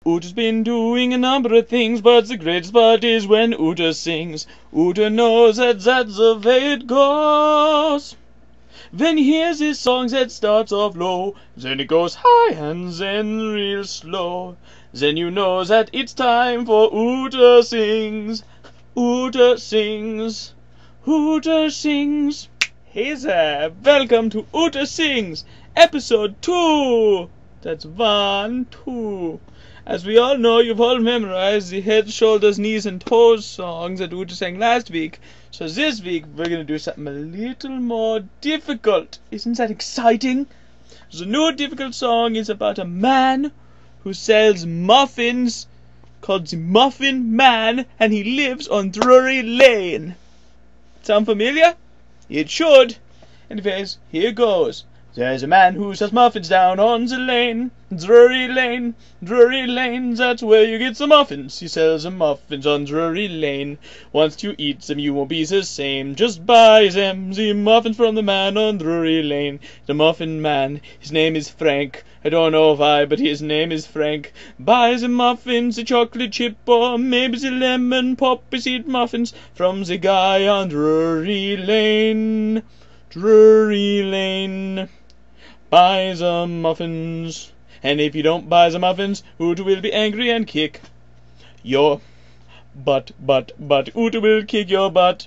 Ooter's been doing a number of things, but the greatest part is when Ooter sings. Ooter knows that that's the way it goes. When he hears his songs, it starts off low, then it goes high and then real slow. Then you know that it's time for Ooter sings. Ooter sings. Ooter sings. Hey there, welcome to Ooter Sings, episode 2. That's 1, 2. As we all know, you've all memorized the head, shoulders, knees, and toes songs that Ooter sang last week. So this week, we're going to do something a little more difficult. Isn't that exciting? The new difficult song is about a man who sells muffins, called the Muffin Man, and he lives on Drury Lane. Sound familiar? It should. Anyways, here goes. There's a man who sells muffins down on the lane. Drury Lane, that's where you get the muffins. He sells the muffins on Drury Lane. Once you eat them, you won't be the same. Just buy them, the muffins from the man on Drury Lane. The Muffin Man, his name is Frank. I don't know why, but his name is Frank. Buy the muffins, the chocolate chip, or maybe the lemon poppy seed muffins from the guy on Drury Lane. Drury Lane. Buy the muffins. And if you don't buy the muffins, Ooter will be angry and kick your butt. Ooter will kick your butt.